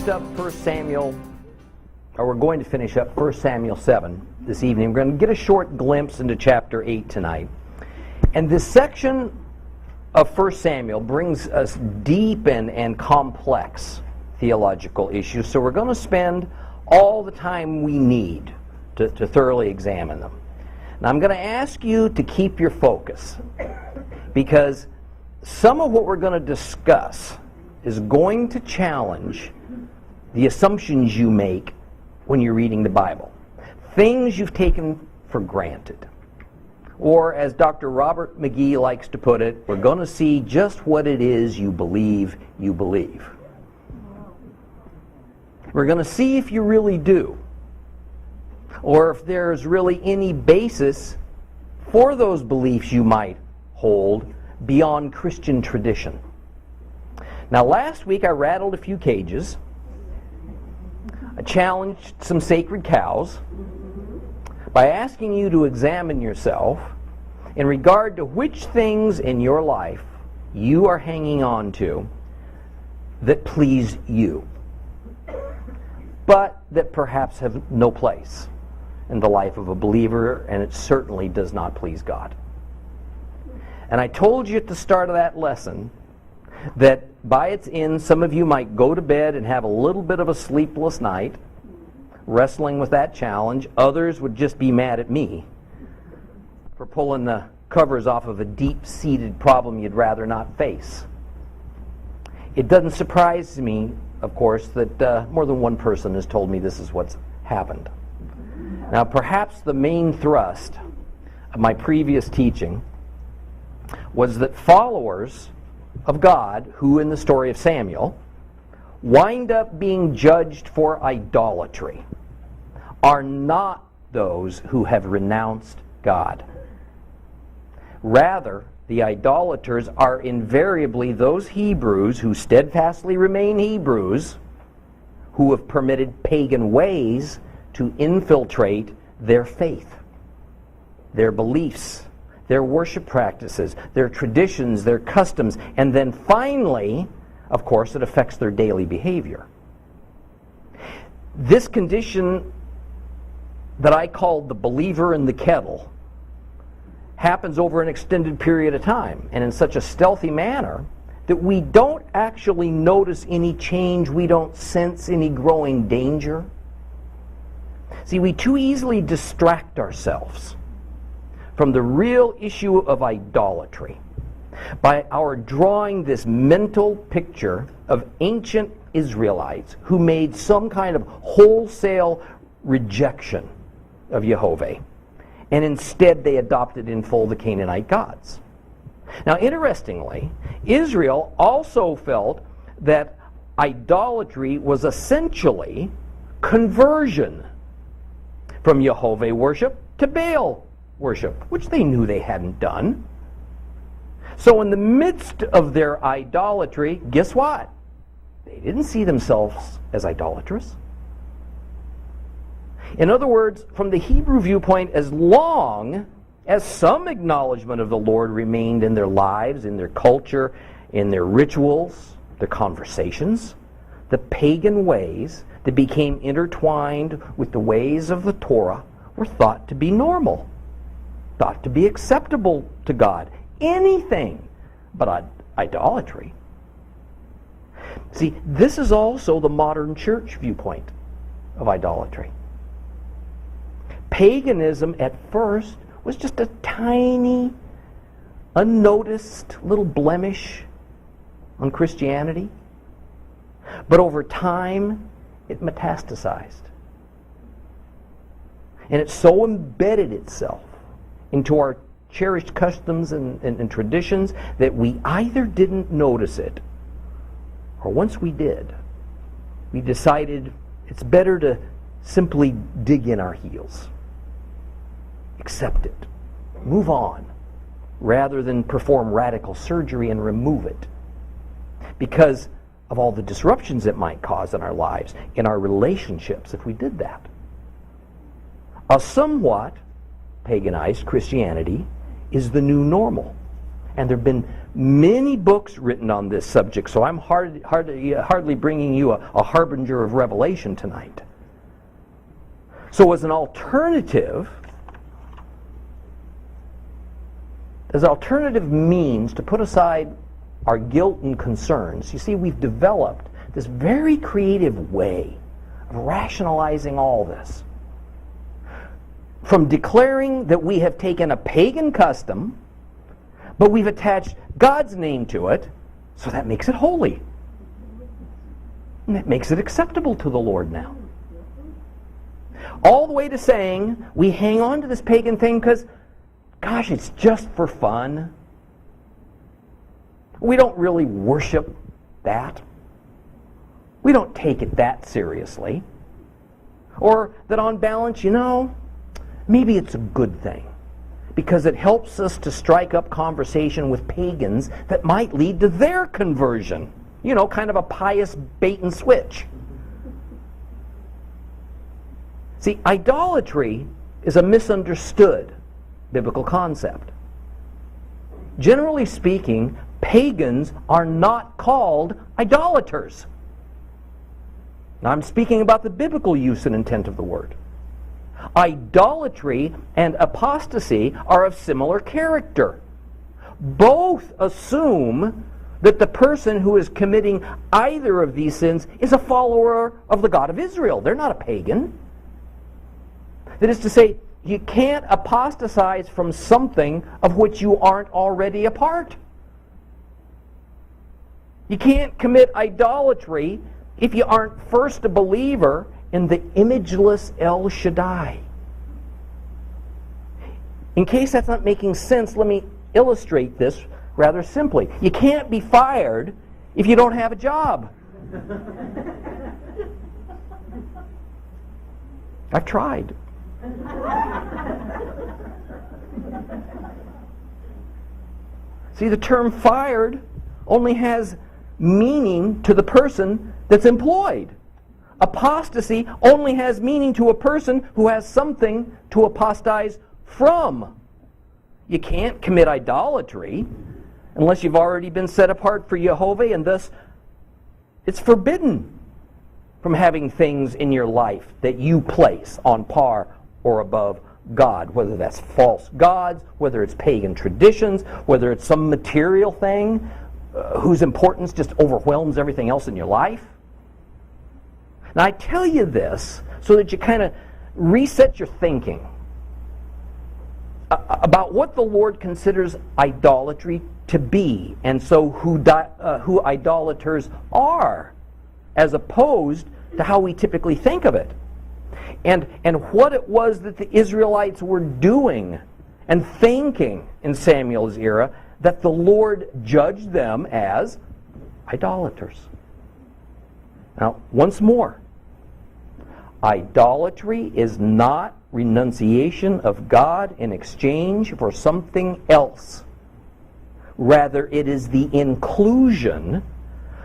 finished up 1 Samuel, or we're going to finish up 1 Samuel 7 this evening. We're going to get a short glimpse into chapter 8 tonight. And this section of 1 Samuel brings us deep and complex theological issues, so we're going to spend all the time we need to thoroughly examine them. Now I'm going to ask you to keep your focus, because some of what we're going to discuss is going to challenge the assumptions you make when you're reading the Bible. Things you've taken for granted. Or, as Dr. Robert McGee likes to put it, we're going to see just what it is you believe you believe. We're going to see if you really do, or if there's really any basis for those beliefs you might hold beyond Christian tradition. Now, last week I rattled a few cages. I challenged some sacred cows by asking you to examine yourself in regard to which things in your life you are hanging on to that please you, but that perhaps have no place in the life of a believer, and it certainly does not please God. And I told you at the start of that lesson that by its end, some of you might go to bed and have a little bit of a sleepless night wrestling with that challenge. Others would just be mad at me for pulling the covers off of a deep-seated problem you'd rather not face. It doesn't surprise me, of course, that more than one person has told me this is what's happened. Now, perhaps the main thrust of my previous teaching was that followers of God, who in the story of Samuel wind up being judged for idolatry, are not those who have renounced God. Rather, the idolaters are invariably those Hebrews who steadfastly remain Hebrews, who have permitted pagan ways to infiltrate their faith, their beliefs, their worship practices, their traditions, their customs, and then finally, of course, it affects their daily behavior. This condition that I called the believer in the kettle happens over an extended period of time and in such a stealthy manner that we don't actually notice any change, we don't sense any growing danger. See, we too easily distract ourselves from the real issue of idolatry by our drawing this mental picture of ancient Israelites who made some kind of wholesale rejection of Jehovah, and instead they adopted in full the Canaanite gods. Now, interestingly, Israel also felt that idolatry was essentially conversion from Jehovah worship to Baal worship, which they knew they hadn't done. So in the midst of their idolatry, guess what? They didn't see themselves as idolatrous. In other words, from the Hebrew viewpoint, as long as some acknowledgement of the Lord remained in their lives, in their culture, in their rituals, their conversations, the pagan ways that became intertwined with the ways of the Torah were thought to be normal, thought to be acceptable to God. Anything but idolatry. See, this is also the modern church viewpoint of idolatry. Paganism at first was just a tiny, unnoticed little blemish on Christianity. But over time, it metastasized. And it so embedded itself into our cherished customs and traditions that we either didn't notice it, or once we did, we decided it's better to simply dig in our heels. Accept it. Move on, rather than perform radical surgery and remove it, because of all the disruptions it might cause in our lives, in our relationships, if we did that. A somewhat paganized Christianity is the new normal. And there have been many books written on this subject, so I'm hardly bringing you a harbinger of revelation tonight. So as alternative means to put aside our guilt and concerns, you see, we've developed this very creative way of rationalizing all this. From declaring that we have taken a pagan custom, but we've attached God's name to it, so that makes it holy. And that makes it acceptable to the Lord now. All the way to saying we hang on to this pagan thing because, gosh, it's just for fun. We don't really worship that. We don't take it that seriously. Or that on balance, maybe it's a good thing, because it helps us to strike up conversation with pagans that might lead to their conversion. Kind of a pious bait and switch. See, idolatry is a misunderstood biblical concept. Generally speaking, pagans are not called idolaters. Now, I'm speaking about the biblical use and intent of the word. Idolatry and apostasy are of similar character. Both assume that the person who is committing either of these sins is a follower of the God of Israel. They're not a pagan. That is to say, you can't apostatize from something of which you aren't already a part. You can't commit idolatry if you aren't first a believer in the imageless El Shaddai. In case that's not making sense, let me illustrate this rather simply. You can't be fired if you don't have a job. I've tried. See, the term fired only has meaning to the person that's employed. Apostasy only has meaning to a person who has something to apostatize from. You can't commit idolatry unless you've already been set apart for Jehovah, and thus it's forbidden from having things in your life that you place on par or above God, whether that's false gods, whether it's pagan traditions, whether it's some material thing whose importance just overwhelms everything else in your life. Now, I tell you this so that you kind of reset your thinking about what the Lord considers idolatry to be, and so who idolaters are, as opposed to how we typically think of it, and what it was that the Israelites were doing and thinking in Samuel's era that the Lord judged them as idolaters. Now, once more, idolatry is not renunciation of God in exchange for something else. Rather, it is the inclusion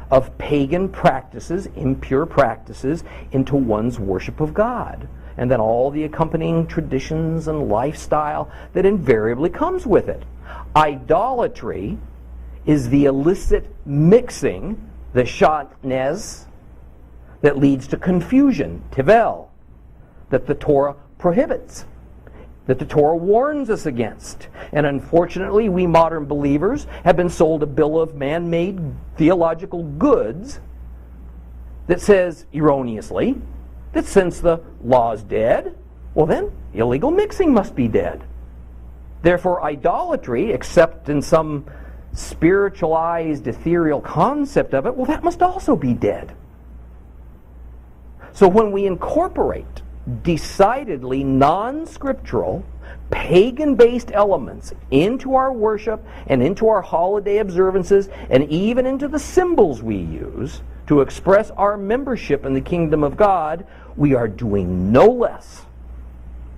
of pagan practices, impure practices, into one's worship of God, and then all the accompanying traditions and lifestyle that invariably comes with it. Idolatry is the illicit mixing, the shatnez, that leads to confusion, tivel, that the Torah prohibits, that the Torah warns us against. And unfortunately, we modern believers have been sold a bill of man-made theological goods that says, erroneously, that since the law's dead, well then, illegal mixing must be dead. Therefore, idolatry, except in some spiritualized, ethereal concept of it, well, that must also be dead. So when we incorporate decidedly non-scriptural, pagan-based elements into our worship and into our holiday observances and even into the symbols we use to express our membership in the kingdom of God, we are doing no less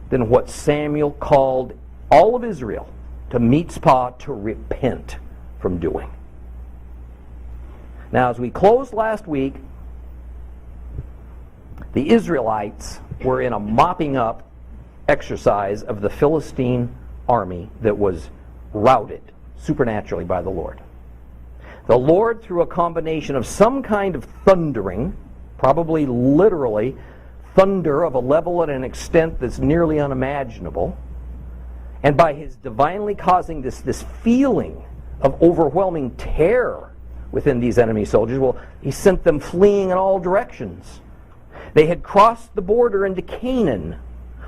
than what Samuel called all of Israel to mitzpah, to repent from doing. Now, as we closed last week, the Israelites were in a mopping up exercise of the Philistine army that was routed supernaturally by the Lord. The Lord, through a combination of some kind of thundering, probably literally thunder of a level and an extent that's nearly unimaginable, and by his divinely causing this feeling of overwhelming terror within these enemy soldiers, well, he sent them fleeing in all directions. They had crossed the border into Canaan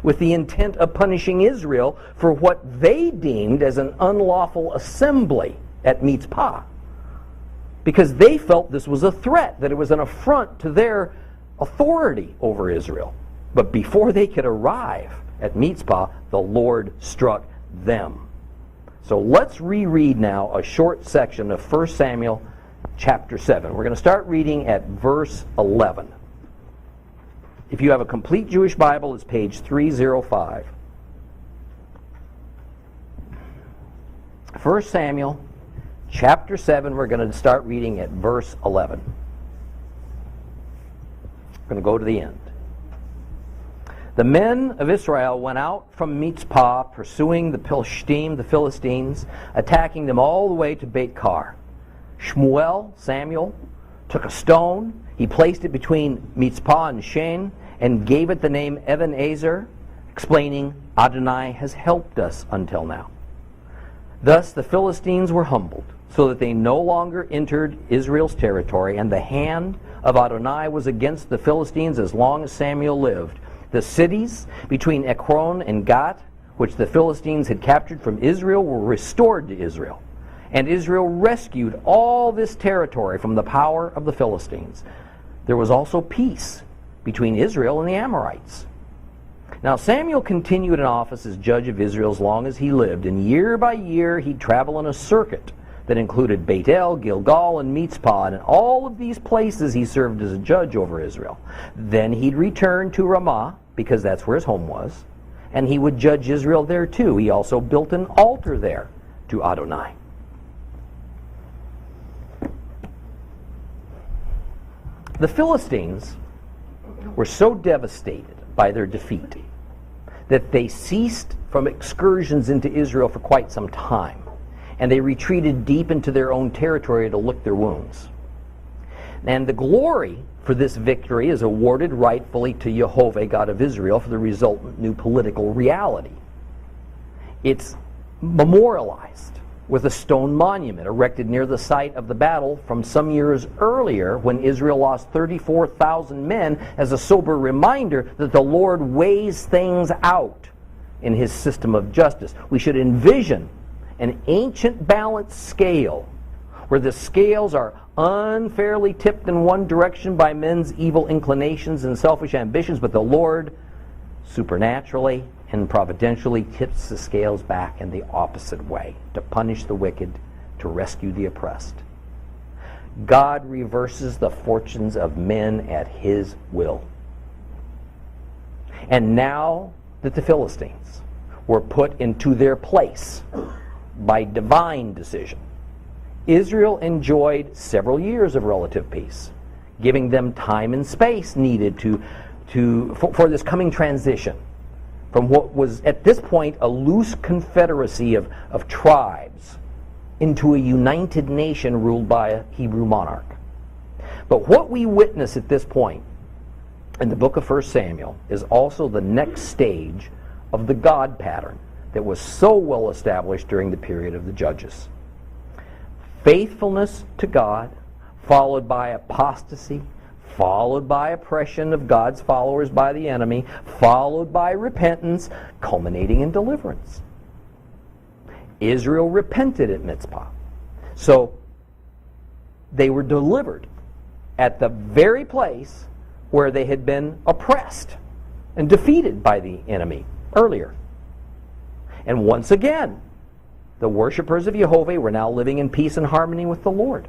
with the intent of punishing Israel for what they deemed as an unlawful assembly at Mitzpah, because they felt this was a threat, that it was an affront to their authority over Israel. But before they could arrive at Mitzpah, the Lord struck them. So let's reread now a short section of 1 Samuel chapter 7. We're going to start reading at verse 11. If you have a complete Jewish Bible, it's page 305. 1 Samuel chapter 7, we're going to start reading at verse 11. We're going to go to the end. The men of Israel went out from Mitzpah, pursuing the Philistines, attacking them all the way to Beit-Kar. Samuel, took a stone. He placed it between Mitzpah and Shen and gave it the name Ebenezer, explaining, Adonai has helped us until now. Thus the Philistines were humbled, so that they no longer entered Israel's territory, and the hand of Adonai was against the Philistines as long as Samuel lived. The cities between Ekron and Gat, which the Philistines had captured from Israel, were restored to Israel. And Israel rescued all this territory from the power of the Philistines. There was also peace between Israel and the Amorites. Now Samuel continued in office as judge of Israel as long as he lived, and year by year he'd travel in a circuit that included Beit-El, Gilgal, and Mitzpah, and in all of these places he served as a judge over Israel. Then he'd return to Ramah, because that's where his home was, and he would judge Israel there too. He also built an altar there to Adonai. The Philistines were so devastated by their defeat that they ceased from excursions into Israel for quite some time, and they retreated deep into their own territory to lick their wounds. And the glory for this victory is awarded rightfully to Jehovah, God of Israel, for the resultant new political reality. It's memorialized with a stone monument erected near the site of the battle from some years earlier, when Israel lost 34,000 men, as a sober reminder that the Lord weighs things out in his system of justice. We should envision an ancient balanced scale where the scales are unfairly tipped in one direction by men's evil inclinations and selfish ambitions, but the Lord supernaturally and providentially tips the scales back in the opposite way, to punish the wicked, to rescue the oppressed. God reverses the fortunes of men at his will. And now that the Philistines were put into their place by divine decision, Israel enjoyed several years of relative peace, giving them time and space needed for this coming transition from what was at this point a loose confederacy of tribes into a united nation ruled by a Hebrew monarch. But what we witness at this point in the book of 1 Samuel is also the next stage of the God pattern that was so well established during the period of the Judges. Faithfulness to God, followed by apostasy, followed by oppression of God's followers by the enemy, followed by repentance, culminating in deliverance. Israel repented at Mitzpah. So they were delivered at the very place where they had been oppressed and defeated by the enemy earlier. And once again, the worshipers of Jehovah were now living in peace and harmony with the Lord.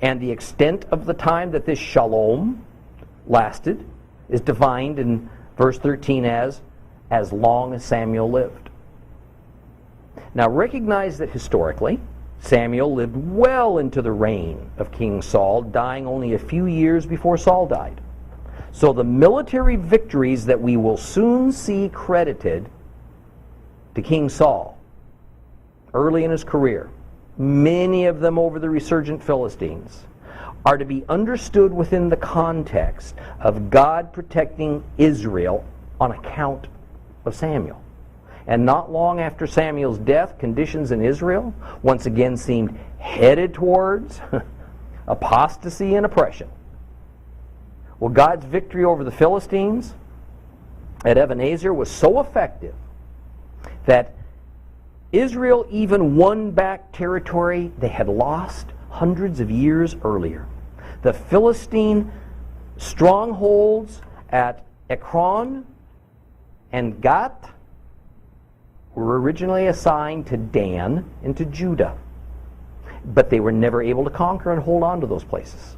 And the extent of the time that this shalom lasted is defined in verse 13 as long as Samuel lived. Now recognize that historically, Samuel lived well into the reign of King Saul, dying only a few years before Saul died. So the military victories that we will soon see credited to King Saul early in his career many of them over the resurgent Philistines, are to be understood within the context of God protecting Israel on account of Samuel. And not long after Samuel's death, conditions in Israel once again seemed headed towards apostasy and oppression. Well, God's victory over the Philistines at Ebenezer was so effective that Israel even won back territory they had lost hundreds of years earlier. The Philistine strongholds at Ekron and Gath were originally assigned to Dan and to Judah, but they were never able to conquer and hold on to those places.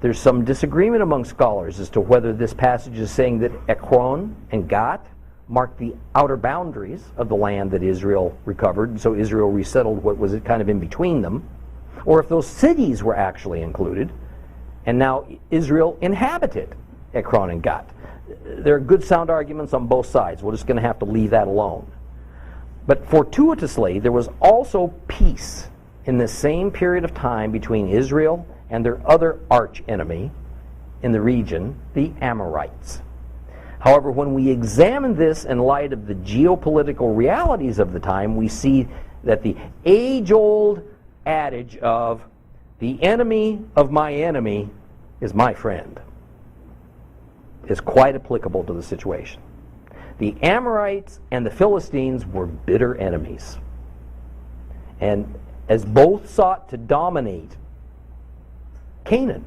There's some disagreement among scholars as to whether this passage is saying that Ekron and Gath marked the outer boundaries of the land that Israel recovered, and so Israel resettled what was kind of in between them, or if those cities were actually included, and now Israel inhabited Ekron and Gath. There are good sound arguments on both sides. We're just going to have to leave that alone. But fortuitously, there was also peace in the same period of time between Israel and their other arch enemy in the region, the Amorites. However, when we examine this in light of the geopolitical realities of the time, we see that the age-old adage of the enemy of my enemy is my friend is quite applicable to the situation. The Amorites and the Philistines were bitter enemies. And as both sought to dominate Canaan,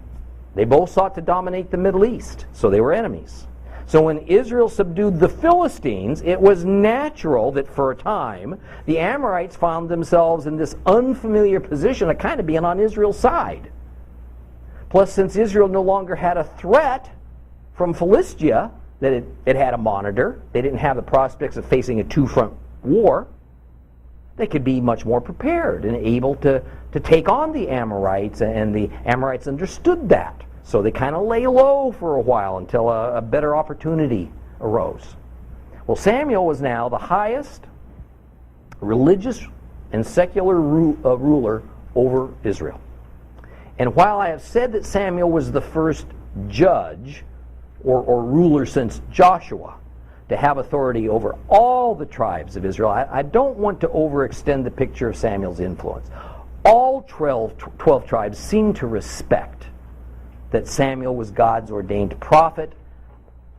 they both sought to dominate the Middle East, so they were enemies. So when Israel subdued the Philistines, it was natural that for a time the Amorites found themselves in this unfamiliar position of kind of being on Israel's side. Plus, since Israel no longer had a threat from Philistia that it had a monitor, they didn't have the prospects of facing a two-front war, they could be much more prepared and able to take on the Amorites, and the Amorites understood that. So they kind of lay low for a while until a better opportunity arose. Well, Samuel was now the highest religious and secular ruler over Israel. And while I have said that Samuel was the first judge or ruler since Joshua to have authority over all the tribes of Israel, I don't want to overextend the picture of Samuel's influence. All 12 tribes seem to respect that Samuel was God's ordained prophet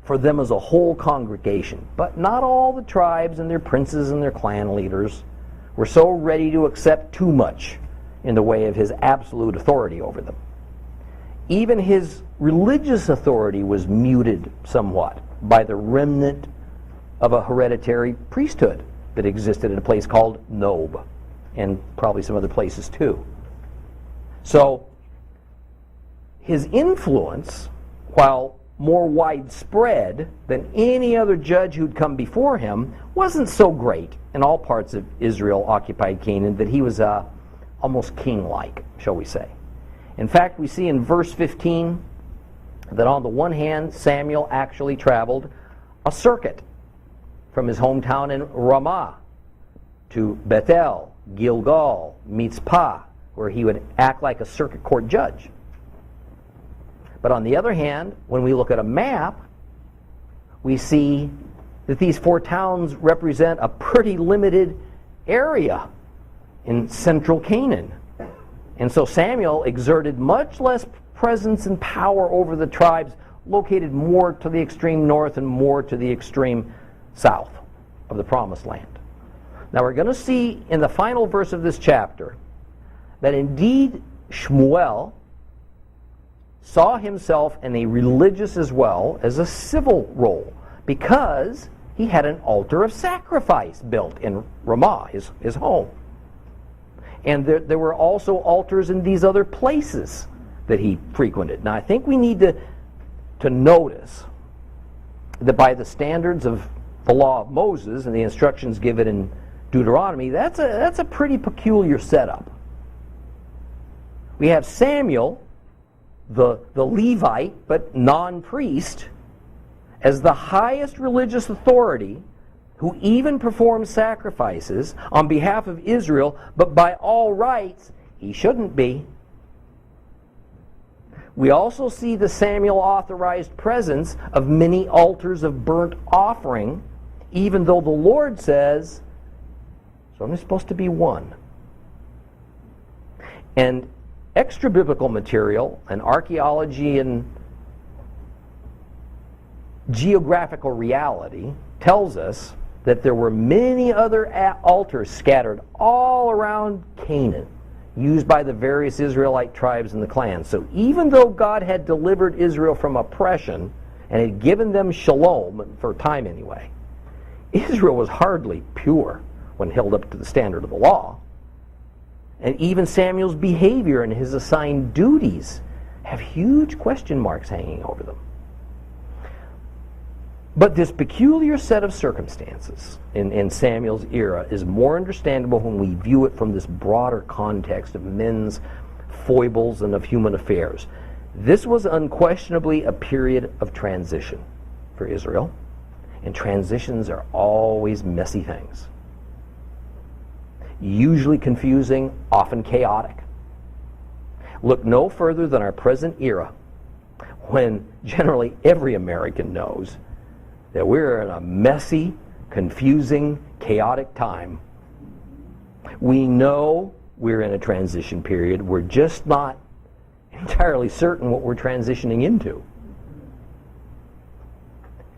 for them as a whole congregation. But not all the tribes and their princes and their clan leaders were so ready to accept too much in the way of his absolute authority over them. Even his religious authority was muted somewhat by the remnant of a hereditary priesthood that existed in a place called Nob, and probably some other places too. So his influence, while more widespread than any other judge who'd come before him, wasn't so great in all parts of Israel-occupied Canaan that he was almost king-like, shall we say. In fact, we see in verse 15 that on the one hand, Samuel actually traveled a circuit from his hometown in Ramah to Bethel, Gilgal, Mitzpah, where he would act like a circuit court judge. But on the other hand, when we look at a map, we see that these four towns represent a pretty limited area in central Canaan. And so Samuel exerted much less presence and power over the tribes located more to the extreme north and more to the extreme south of the Promised Land. Now we're going to see in the final verse of this chapter that indeed Shmuel saw himself in a religious as well as a civil role, because he had an altar of sacrifice built in Ramah, his home. And there were also altars in these other places that he frequented. Now I think we need to notice that by the standards of the law of Moses and the instructions given in Deuteronomy, that's a pretty peculiar setup. We have Samuel, the Levite, but non-priest, as the highest religious authority who even performs sacrifices on behalf of Israel, but by all rights, he shouldn't be. We also see the Samuel-authorized presence of many altars of burnt offering, even though the Lord says, "There's only supposed to be one." And extra-biblical material and archaeology and geographical reality tells us that there were many other altars scattered all around Canaan, used by the various Israelite tribes and the clans. So even though God had delivered Israel from oppression and had given them shalom, for a time anyway, Israel was hardly pure when held up to the standard of the law. And even Samuel's behavior and his assigned duties have huge question marks hanging over them. But this peculiar set of circumstances in Samuel's era is more understandable when we view it from this broader context of men's foibles and of human affairs. This was unquestionably a period of transition for Israel, and transitions are always messy things. Usually confusing, often chaotic. Look no further than our present era, when generally every American knows that we're in a messy, confusing, chaotic time. We know we're in a transition period. We're just not entirely certain what we're transitioning into.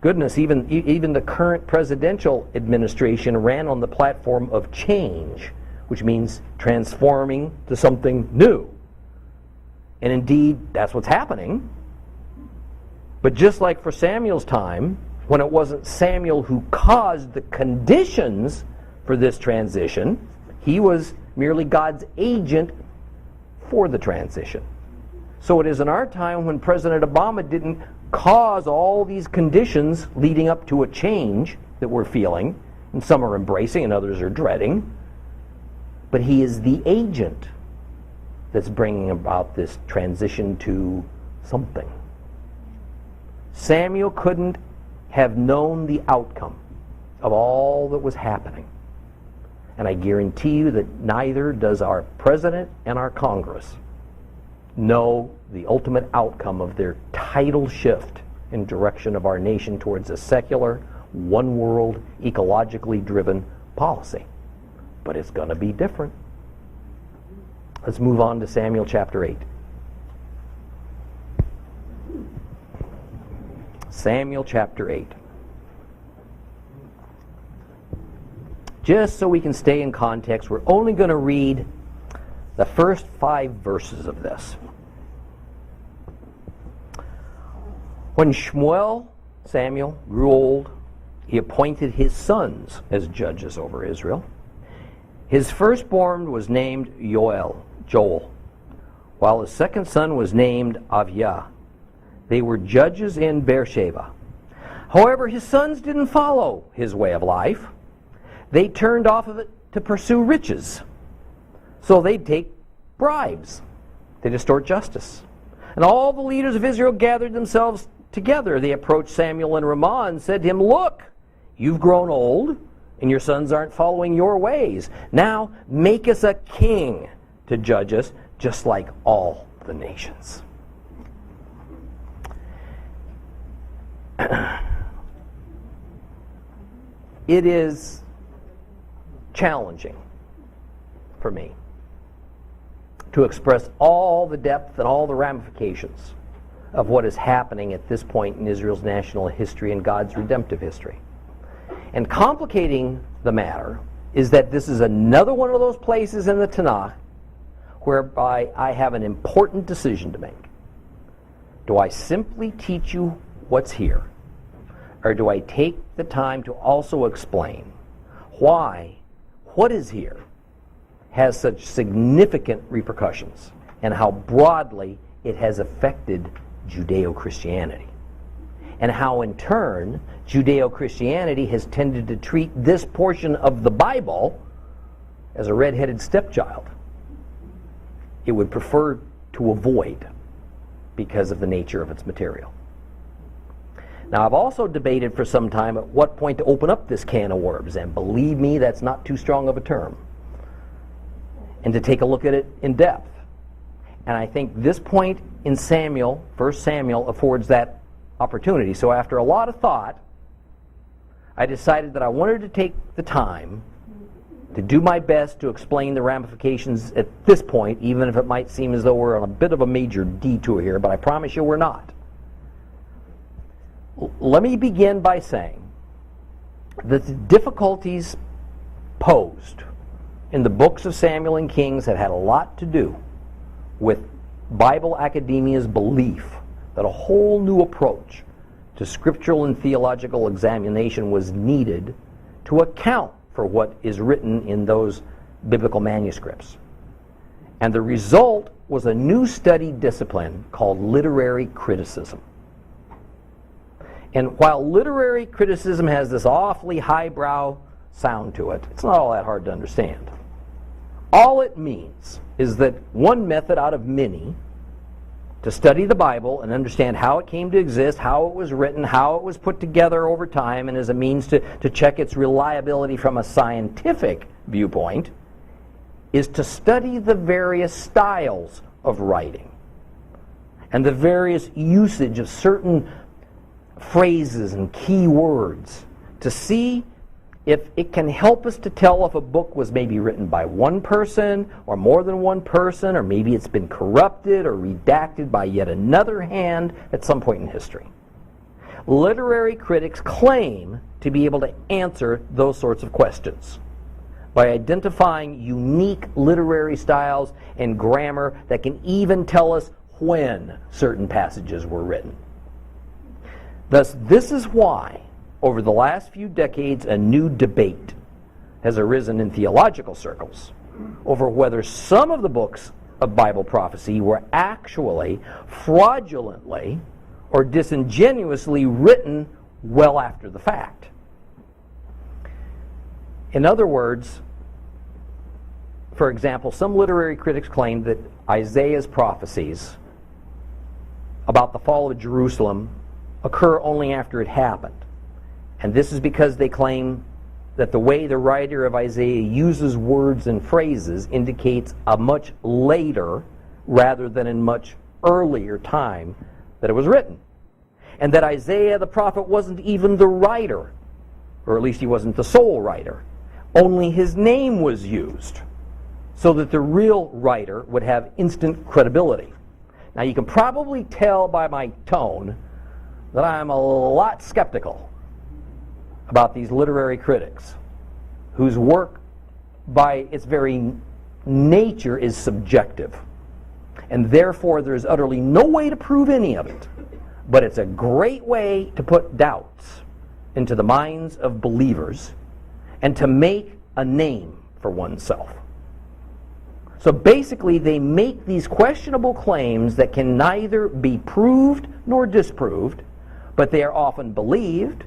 Goodness, even the current presidential administration ran on the platform of change, which means transforming to something new. And indeed, that's what's happening. But just like for Samuel's time, when it wasn't Samuel who caused the conditions for this transition, he was merely God's agent for the transition. So it is in our time when President Obama didn't cause all these conditions leading up to a change that we're feeling, and some are embracing and others are dreading, but he is the agent that's bringing about this transition to something. Samuel couldn't have known the outcome of all that was happening. And I guarantee you that neither does our president and our Congress know the ultimate outcome of their tidal shift in direction of our nation towards a secular, one-world, ecologically driven policy. But it's going to be different. Let's move on to Samuel chapter 8. Samuel chapter 8. Just so we can stay in context, we're only going to read the first 5 verses of this. When Samuel, grew old, he appointed his sons as judges over Israel. His firstborn was named Joel, while his second son was named Aviah. They were judges in Beersheba. However, his sons didn't follow his way of life. They turned off of it to pursue riches. So they'd take bribes to distort justice. And all the leaders of Israel gathered themselves together. They approached Samuel in Ramah and said to him, "Look, you've grown old, and your sons aren't following your ways. Now make us a king to judge us, just like all the nations." It is challenging for me to express all the depth and all the ramifications of what is happening at this point in Israel's national history and God's redemptive history. And complicating the matter is that this is another one of those places in the Tanakh whereby I have an important decision to make. Do I simply teach you what's here, or do I take the time to also explain why what is here has such significant repercussions and how broadly it has affected Judeo-Christianity, and how in turn Judeo-Christianity has tended to treat this portion of the Bible as a red-headed stepchild it would prefer to avoid because of the nature of its material. Now, I've also debated for some time at what point to open up this can of worms, and believe me, that's not too strong of a term, and to take a look at it in depth. And I think this point in Samuel, 1 Samuel, affords that opportunity. So after a lot of thought, I decided that I wanted to take the time to do my best to explain the ramifications at this point, even if it might seem as though we're on a bit of a major detour here, but I promise you we're not. Let me begin by saying that the difficulties posed in the books of Samuel and Kings have had a lot to do with Bible academia's belief that a whole new approach to scriptural and theological examination was needed to account for what is written in those biblical manuscripts. And the result was a new study discipline called literary criticism. And while literary criticism has this awfully highbrow sound to it, it's not all that hard to understand. All it means is that one method out of many to study the Bible and understand how it came to exist, how it was written, how it was put together over time, and as a means to check its reliability from a scientific viewpoint, is to study the various styles of writing and the various usage of certain phrases and key words to see if it can help us to tell if a book was maybe written by one person or more than one person, or maybe it's been corrupted or redacted by yet another hand at some point in history. Literary critics claim to be able to answer those sorts of questions by identifying unique literary styles and grammar that can even tell us when certain passages were written. Thus, this is why, over the last few decades, a new debate has arisen in theological circles over whether some of the books of Bible prophecy were actually fraudulently or disingenuously written well after the fact. In other words, for example, some literary critics claim that Isaiah's prophecies about the fall of Jerusalem occur only after it happened. And this is because they claim that the way the writer of Isaiah uses words and phrases indicates a much later rather than a much earlier time that it was written. And that Isaiah the prophet wasn't even the writer, or at least he wasn't the sole writer. Only his name was used, so that the real writer would have instant credibility. Now you can probably tell by my tone that I'm a lot skeptical about these literary critics, whose work by its very nature is subjective, and therefore there's utterly no way to prove any of it, but it's a great way to put doubts into the minds of believers and to make a name for oneself. So basically they make these questionable claims that can neither be proved nor disproved, but they are often believed,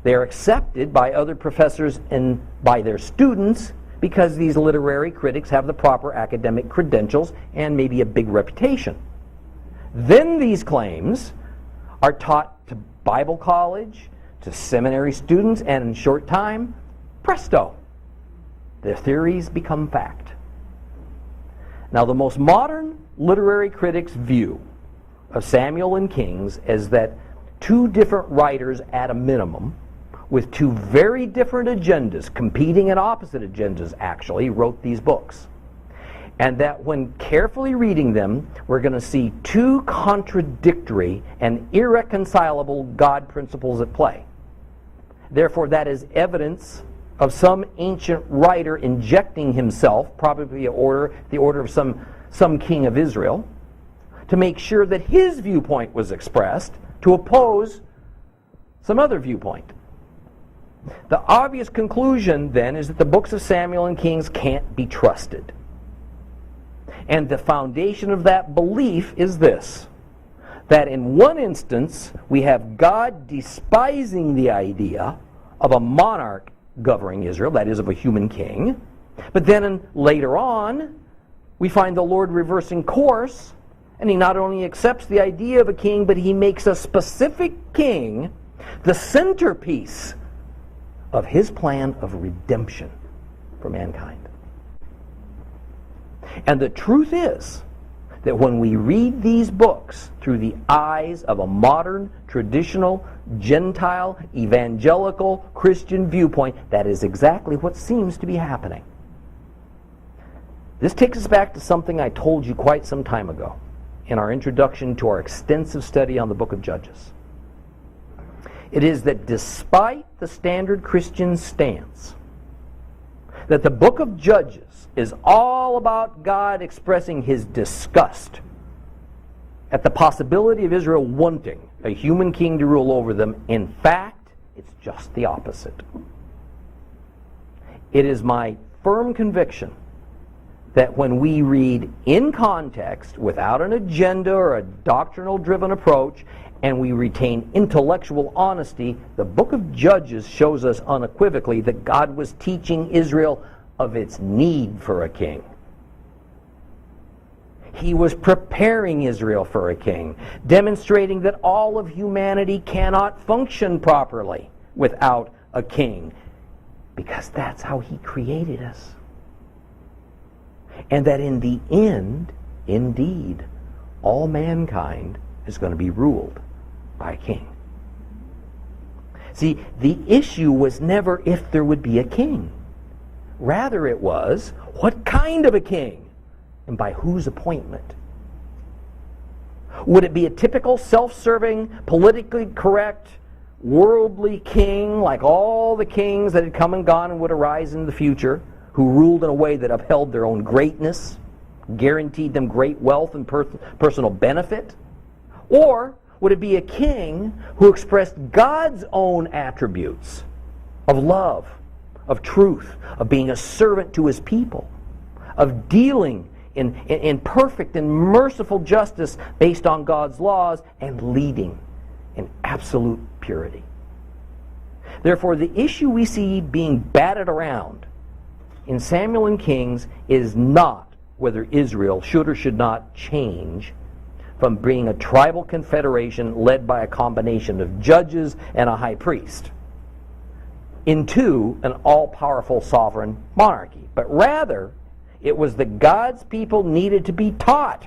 they are accepted by other professors and by their students because these literary critics have the proper academic credentials and maybe a big reputation. Then these claims are taught to Bible college, to seminary students, and in short time, presto, their theories become fact. Now, the most modern literary critics' view of Samuel and Kings is that two different writers at a minimum, with two very different agendas, competing and opposite agendas actually, wrote these books. And that when carefully reading them, we're going to see two contradictory and irreconcilable God principles at play. Therefore, that is evidence of some ancient writer injecting himself, probably the order of some king of Israel, to make sure that his viewpoint was expressed to oppose some other viewpoint. The obvious conclusion, then, is that the books of Samuel and Kings can't be trusted. And the foundation of that belief is this, that in one instance, we have God despising the idea of a monarch governing Israel, that is, of a human king. But then later on, we find the Lord reversing course And he not only accepts the idea of a king, but he makes a specific king the centerpiece of his plan of redemption for mankind. And the truth is that when we read these books through the eyes of a modern, traditional, Gentile, evangelical, Christian viewpoint, that is exactly what seems to be happening. This takes us back to something I told you quite some time ago in our introduction to our extensive study on the book of Judges. It is that despite the standard Christian stance that the book of Judges is all about God expressing his disgust at the possibility of Israel wanting a human king to rule over them, in fact, it's just the opposite. It is my firm conviction that when we read in context, without an agenda or a doctrinal-driven approach, and we retain intellectual honesty, the book of Judges shows us unequivocally that God was teaching Israel of its need for a king. He was preparing Israel for a king, demonstrating that all of humanity cannot function properly without a king, because that's how he created us. And that in the end, indeed, all mankind is going to be ruled by a king. See, the issue was never if there would be a king. Rather, it was, what kind of a king? And by whose appointment? Would it be a typical self-serving, politically correct, worldly king like all the kings that had come and gone and would arise in the future, who ruled in a way that upheld their own greatness, guaranteed them great wealth and personal benefit? Or would it be a king who expressed God's own attributes of love, of truth, of being a servant to his people, of dealing in perfect and merciful justice based on God's laws, and leading in absolute purity? Therefore, the issue we see being batted around in Samuel and Kings is not whether Israel should or should not change from being a tribal confederation led by a combination of judges and a high priest into an all-powerful sovereign monarchy. But rather, it was that God's people needed to be taught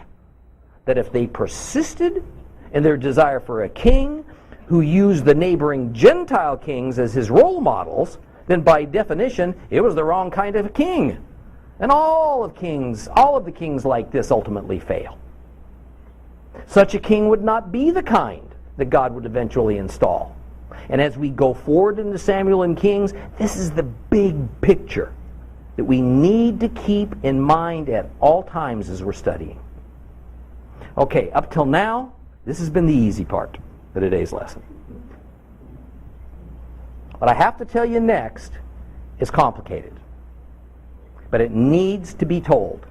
that if they persisted in their desire for a king who used the neighboring Gentile kings as his role models, then by definition, it was the wrong kind of a king. And all of the kings like this ultimately fail. Such a king would not be the kind that God would eventually install. And as we go forward into Samuel and Kings, this is the big picture that we need to keep in mind at all times as we're studying. Okay, up till now, this has been the easy part of today's lesson. What I have to tell you next is complicated, but it needs to be told.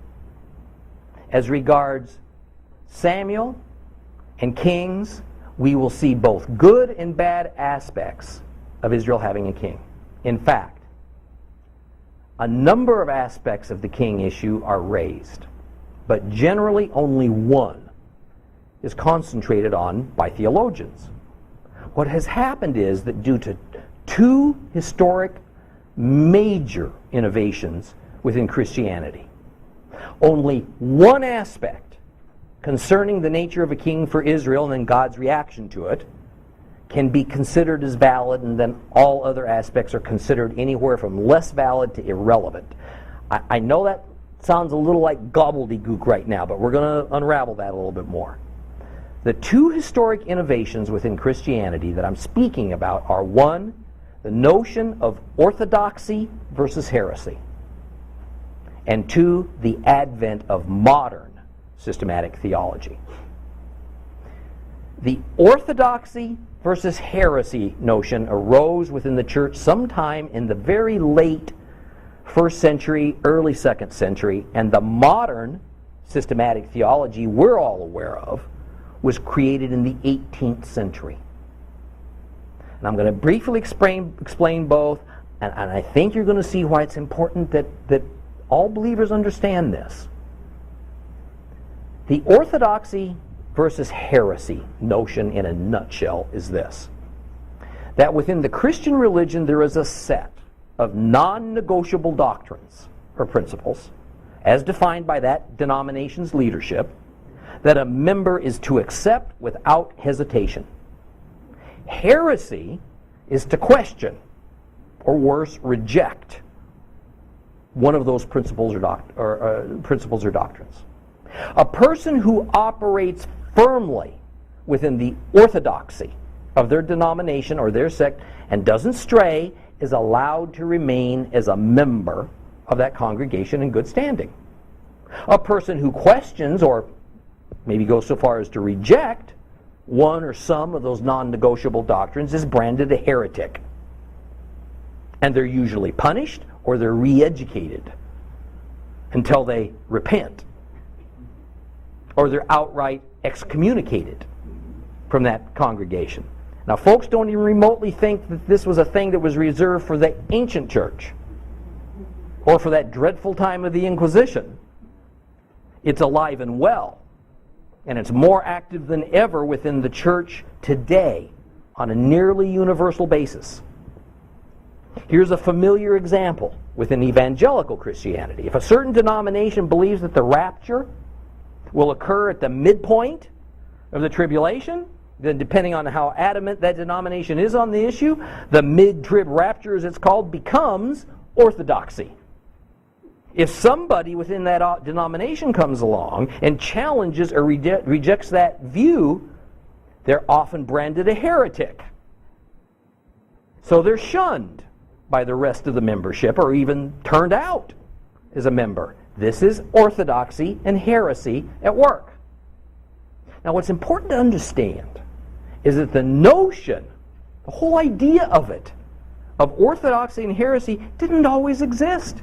As regards Samuel and Kings, we will see both good and bad aspects of Israel having a king. In fact, a number of aspects of the king issue are raised, but generally only one is concentrated on by theologians. What has happened is that due to two historic major innovations within Christianity, only one aspect concerning the nature of a king for Israel and then God's reaction to it can be considered as valid, and then all other aspects are considered anywhere from less valid to irrelevant. I know that sounds a little like gobbledygook right now, but we're going to unravel that a little bit more. The two historic innovations within Christianity that I'm speaking about are, one, the notion of orthodoxy versus heresy, and two, the advent of modern systematic theology. The orthodoxy versus heresy notion arose within the church sometime in the very late 1st century, early 2nd century, and the modern systematic theology we're all aware of was created in the 18th century. And I'm going to briefly explain both, and I think you're going to see why it's important that all believers understand this. The orthodoxy versus heresy notion in a nutshell is this: that within the Christian religion there is a set of non-negotiable doctrines or principles, as defined by that denomination's leadership, that a member is to accept without hesitation. Heresy is to question, or worse, reject one of those principles or doctrines. A person who operates firmly within the orthodoxy of their denomination or their sect and doesn't stray is allowed to remain as a member of that congregation in good standing. A person who questions or maybe goes so far as to reject one or some of those non-negotiable doctrines is branded a heretic. And they're usually punished or they're re-educated until they repent, or they're outright excommunicated from that congregation. Now, folks don't even remotely think that this was a thing that was reserved for the ancient church or for that dreadful time of the Inquisition. It's alive and well, and it's more active than ever within the church today on a nearly universal basis. Here's a familiar example within evangelical Christianity. If a certain denomination believes that the rapture will occur at the midpoint of the tribulation, then depending on how adamant that denomination is on the issue, the mid-trib rapture, as it's called, becomes orthodoxy. If somebody within that denomination comes along and challenges or rejects that view, they're often branded a heretic. So they're shunned by the rest of the membership or even turned out as a member. This is orthodoxy and heresy at work. Now, what's important to understand is that the notion, the whole idea of it, of orthodoxy and heresy didn't always exist.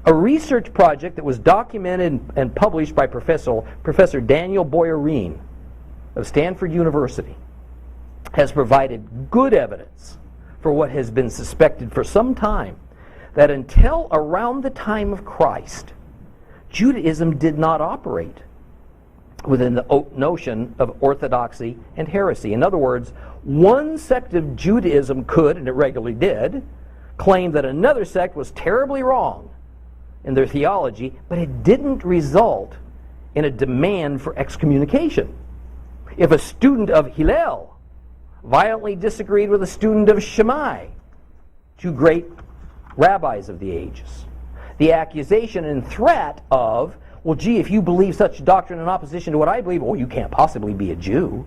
A research project that was documented and published by Professor Daniel Boyarin of Stanford University has provided good evidence for what has been suspected for some time, that until around the time of Christ, Judaism did not operate within the notion of orthodoxy and heresy. In other words, one sect of Judaism could, and it regularly did, claim that another sect was terribly wrong in their theology, but it didn't result in a demand for excommunication. If a student of Hillel violently disagreed with a student of Shammai, two great rabbis of the ages, the accusation and threat of, well, gee, if you believe such doctrine in opposition to what I believe, well, you can't possibly be a Jew.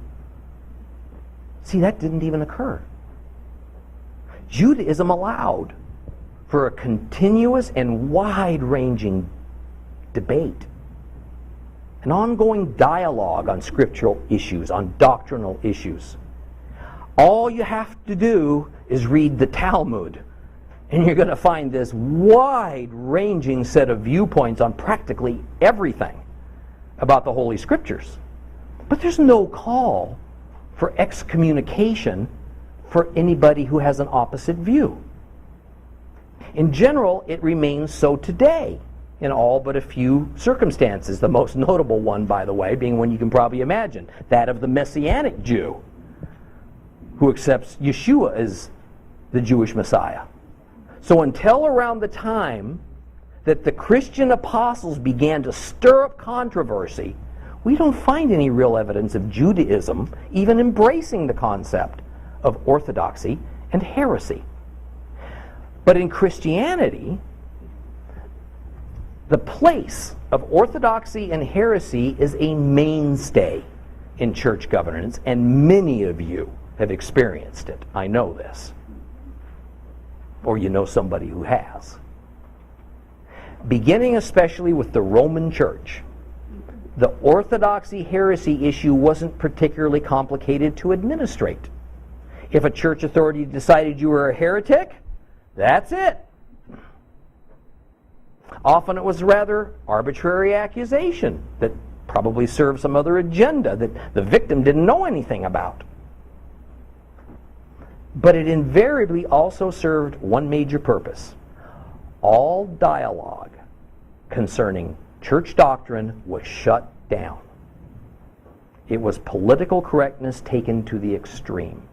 See, that didn't even occur. Judaism allowed for a continuous and wide-ranging debate, an ongoing dialogue on scriptural issues, on doctrinal issues. All you have to do is read the Talmud, and you're going to find this wide-ranging set of viewpoints on practically everything about the Holy Scriptures. But there's no call for excommunication for anybody who has an opposite view. In general, it remains so today in all but a few circumstances. The most notable one, by the way, being one you can probably imagine, that of the Messianic Jew who accepts Yeshua as the Jewish Messiah. So until around the time that the Christian apostles began to stir up controversy, we don't find any real evidence of Judaism even embracing the concept of orthodoxy and heresy. But in Christianity, the place of orthodoxy and heresy is a mainstay in church governance, and many of you have experienced it. I know this. Or you know somebody who has. Beginning especially with the Roman Church, the orthodoxy heresy issue wasn't particularly complicated to administrate. If a church authority decided you were a heretic, that's it. Often it was a rather arbitrary accusation that probably served some other agenda that the victim didn't know anything about. But it invariably also served one major purpose. All dialogue concerning church doctrine was shut down. It was political correctness taken to the extreme.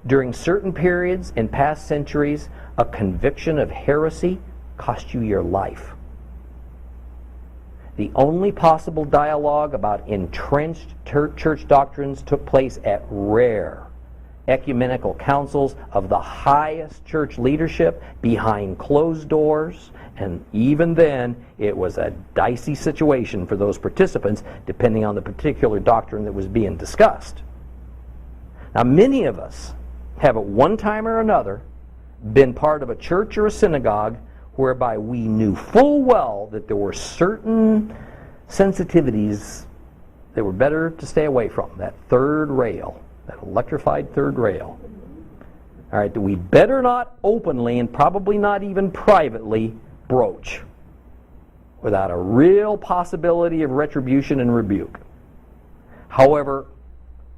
During certain periods in past centuries, a conviction of heresy cost you your life. The only possible dialogue about entrenched church doctrines took place at rare ecumenical councils of the highest church leadership behind closed doors, and even then it was a dicey situation for those participants depending on the particular doctrine that was being discussed. Now, many of us have at one time or another been part of a church or a synagogue whereby we knew full well that there were certain sensitivities that were better to stay away from. That third rail, that electrified third rail. All right, that we better not openly and probably not even privately broach without a real possibility of retribution and rebuke. However,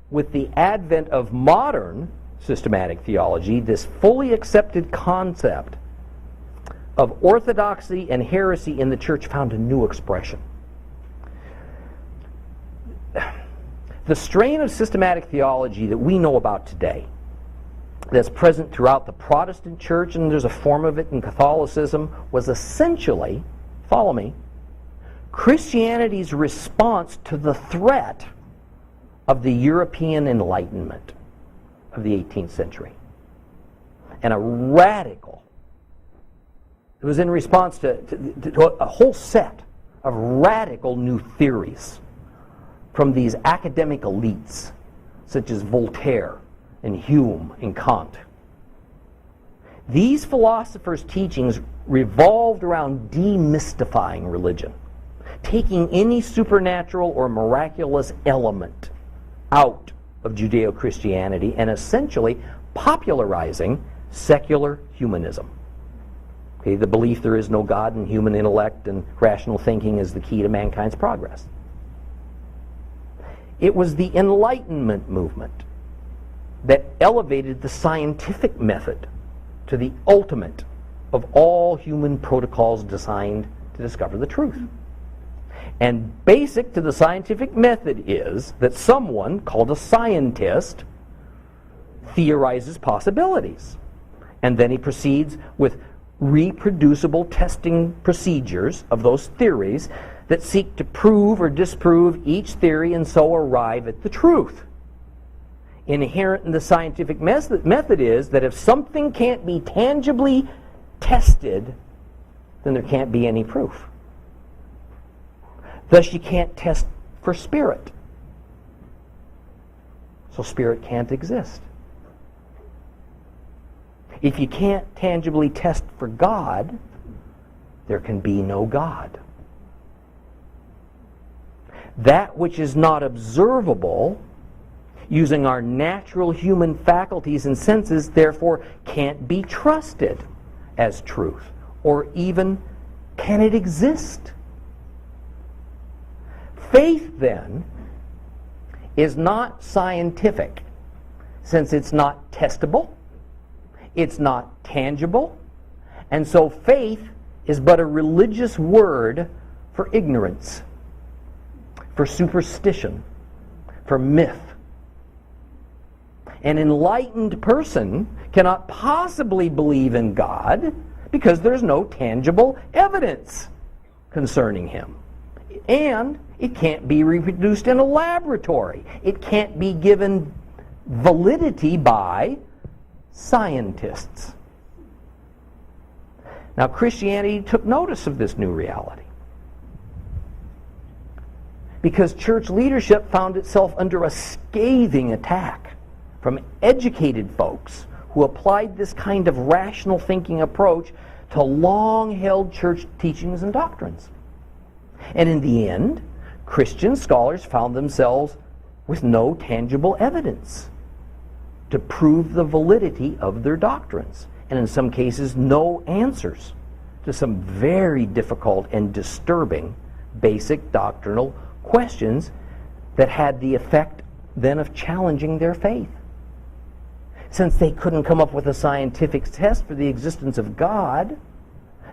with the advent of modern systematic theology, this fully accepted concept of orthodoxy and heresy in the church found a new expression. The strain of systematic theology that we know about today, that's present throughout the Protestant church, and there's a form of it in Catholicism, was essentially, follow me, Christianity's response to the threat of the European Enlightenment of the 18th century. And a radical, it was in response to a whole set of radical new theories from these academic elites, such as Voltaire and Hume and Kant. These philosophers' teachings revolved around demystifying religion, taking any supernatural or miraculous element out of Judeo-Christianity and essentially popularizing secular humanism. Okay, the belief there is no God and human intellect and rational thinking is the key to mankind's progress. It was the Enlightenment movement that elevated the scientific method to the ultimate of all human protocols designed to discover the truth. And basic to the scientific method is that someone called a scientist theorizes possibilities. And then he proceeds with reproducible testing procedures of those theories that seek to prove or disprove each theory and so arrive at the truth. Inherent in the scientific method is that if something can't be tangibly tested, then there can't be any proof. Thus, you can't test for spirit. So spirit can't exist. If you can't tangibly test for God, there can be no God. That which is not observable using our natural human faculties and senses, therefore, can't be trusted as truth, or even can it exist. Faith, then, is not scientific, since it's not testable, it's not tangible, and so faith is but a religious word for ignorance, for superstition, for myth. An enlightened person cannot possibly believe in God because there's no tangible evidence concerning him. And it can't be reproduced in a laboratory. It can't be given validity by scientists. Now, Christianity took notice of this new reality because church leadership found itself under a scathing attack from educated folks who applied this kind of rational thinking approach to long-held church teachings and doctrines. And in the end, Christian scholars found themselves with no tangible evidence to prove the validity of their doctrines, and in some cases, no answers to some very difficult and disturbing basic doctrinal questions that had the effect then of challenging their faith. Since they couldn't come up with a scientific test for the existence of God,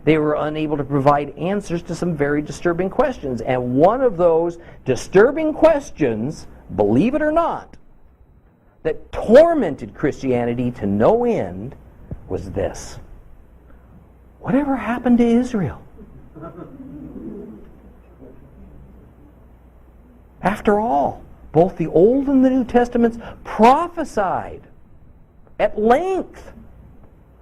They were unable to provide answers to some very disturbing questions. And one of those disturbing questions, believe it or not, that tormented Christianity to no end was this: whatever happened to Israel? After all, both the Old and the New Testaments prophesied at length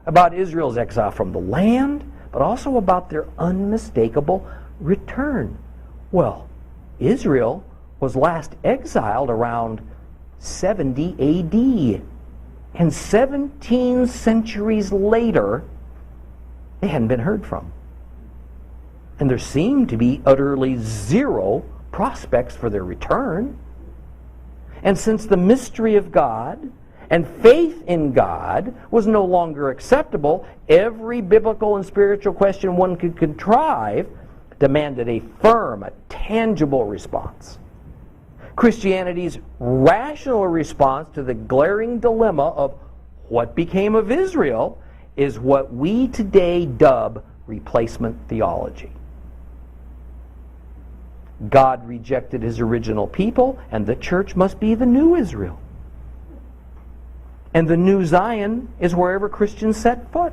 about Israel's exile from the land, but also about their unmistakable return. Well, Israel was last exiled around 70 A.D. And 17 centuries later, they hadn't been heard from. And there seemed to be utterly zero prospects for their return. And since the mystery of God and faith in God was no longer acceptable, every biblical and spiritual question one could contrive demanded a firm, a tangible response. Christianity's rational response to the glaring dilemma of what became of Israel is what we today dub replacement theology. God rejected his original people, and the church must be the new Israel. And the new Zion is wherever Christians set foot.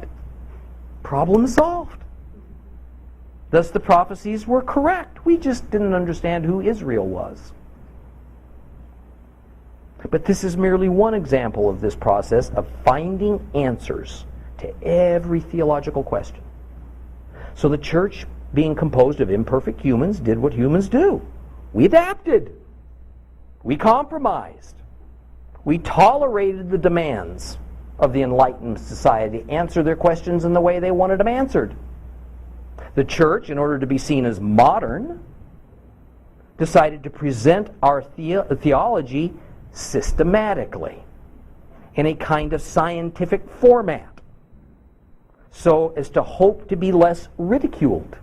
Problem solved. Thus the prophecies were correct. We just didn't understand who Israel was. But this is merely one example of this process of finding answers to every theological question. So the church, being composed of imperfect humans, did what humans do. We adapted. We compromised. We tolerated the demands of the enlightened society, answer their questions in the way they wanted them answered. The church, in order to be seen as modern, decided to present our theology systematically in a kind of scientific format, so as to hope to be less ridiculed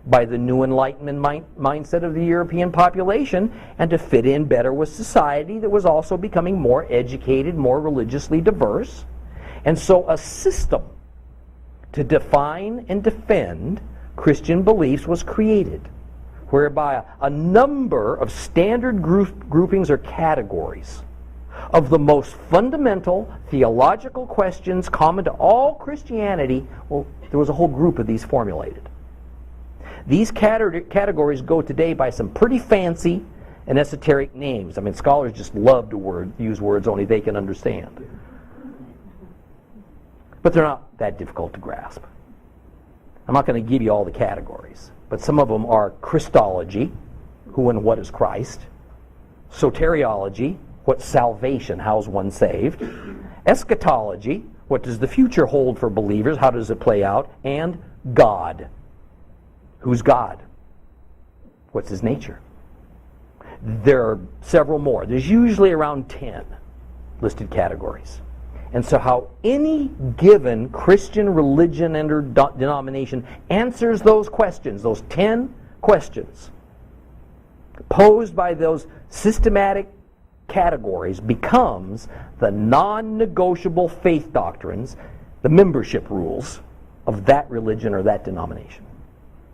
by the new Enlightenment mindset of the European population, and to fit in better with society that was also becoming more educated, more religiously diverse. And so a system to define and defend Christian beliefs was created, whereby a number of standard groupings or categories of the most fundamental theological questions common to all Christianity, well, there was a whole group of these formulated. These categories go today by some pretty fancy and esoteric names. I mean, scholars just love to use words only they can understand. But they're not that difficult to grasp. I'm not going to give you all the categories, but some of them are Christology, who and what is Christ; soteriology, what's salvation, how's one saved; eschatology, what does the future hold for believers, how does it play out; and God, who's God, what's his nature. There are several more. There's usually around 10 listed categories. And so how any given Christian religion and or denomination answers those questions, those 10 questions posed by those systematic categories, becomes the non-negotiable faith doctrines, the membership rules of that religion or that denomination.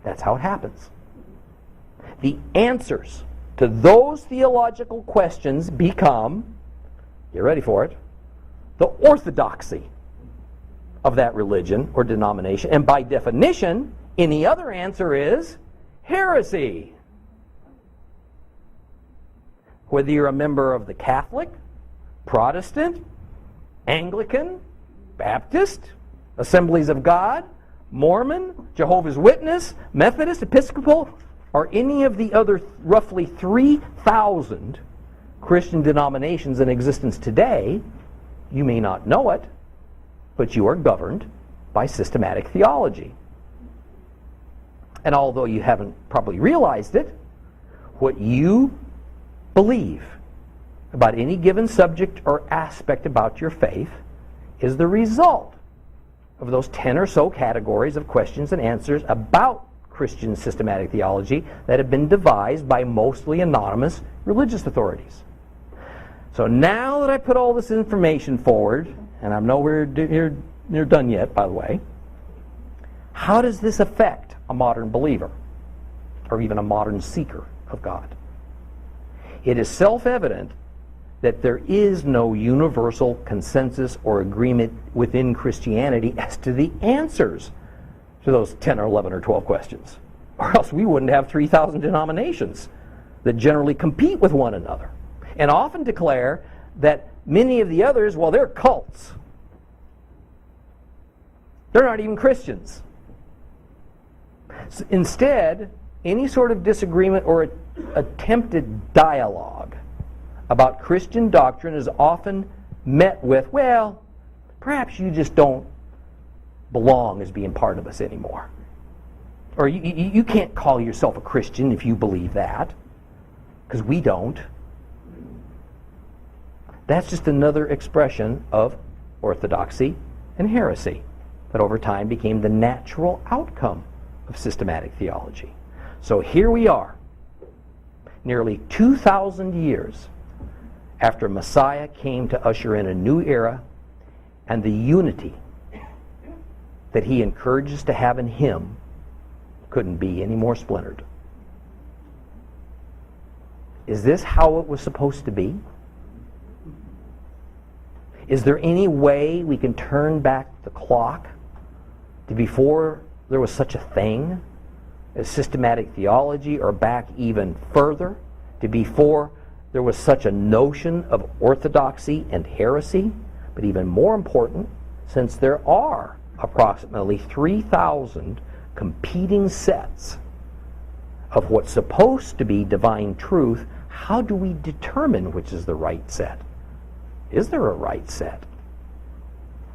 That's how it happens. The answers to those theological questions become, get ready for it, the orthodoxy of that religion or denomination. And by definition, any other answer is heresy. Whether you're a member of the Catholic, Protestant, Anglican, Baptist, Assemblies of God, Mormon, Jehovah's Witness, Methodist, Episcopal, or any of the other roughly 3,000 Christian denominations in existence today, you may not know it, but you are governed by systematic theology. And although you haven't probably realized it, what you believe about any given subject or aspect about your faith is the result of those 10 or so categories of questions and answers about Christian systematic theology that have been devised by mostly anonymous religious authorities. So now that I put all this information forward, and I'm nowhere near done yet, by the way, How does this affect a modern believer or even a modern seeker of God? It is self-evident that there is no universal consensus or agreement within Christianity as to the answers to those 10 or 11 or 12 questions. Or else we wouldn't have 3,000 denominations that generally compete with one another and often declare that many of the others, well, they're cults. They're not even Christians. Instead, any sort of disagreement or attempted dialogue about Christian doctrine is often met with, well, perhaps you just don't belong as being part of us anymore. Or you can't call yourself a Christian if you believe that, because we don't. That's just another expression of orthodoxy and heresy that over time became the natural outcome of systematic theology. So here we are, nearly 2,000 years after Messiah came to usher in a new era and the unity that he encourages to have in him couldn't be any more splintered. Is this how it was supposed to be? Is there any way we can turn back the clock to before there was such a thing as systematic theology, or back even further to before there was such a notion of orthodoxy and heresy? But even more important, since there are approximately 3,000 competing sets of what's supposed to be divine truth, how do we determine which is the right set? Is there a right set?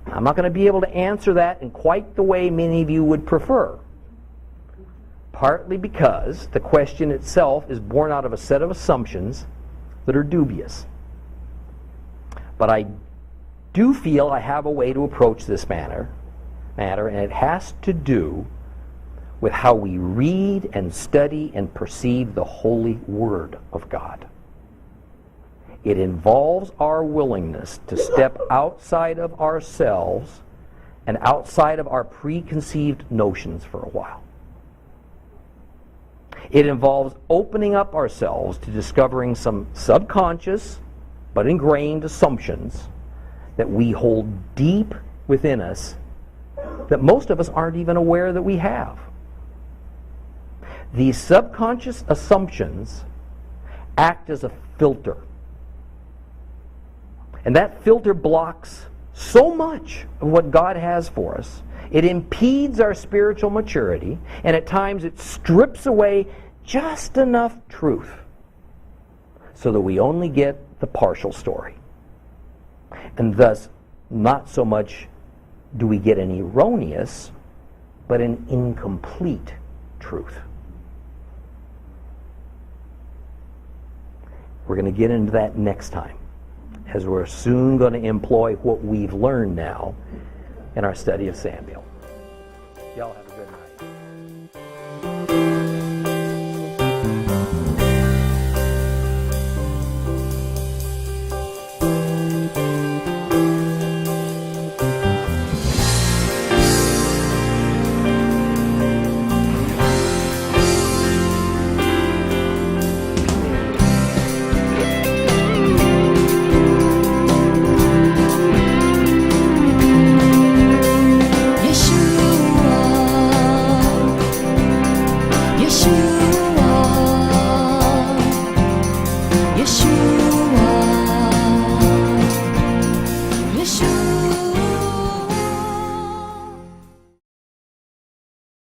I'm not going to be able to answer that in quite the way many of you would prefer. Partly because the question itself is born out of a set of assumptions that are dubious. But I do feel I have a way to approach this matter, and it has to do with how we read and study and perceive the holy Word of God. It involves our willingness to step outside of ourselves and outside of our preconceived notions for a while. It involves opening up ourselves to discovering some subconscious but ingrained assumptions that we hold deep within us that most of us aren't even aware that we have. These subconscious assumptions act as a filter. And that filter blocks so much of what God has for us. It impedes our spiritual maturity, and at times it strips away just enough truth so that we only get the partial story. And thus, not so much do we get an erroneous, but an incomplete truth. We're going to get into that next time, as we're soon going to employ what we've learned now in our study of Samuel. Y'all have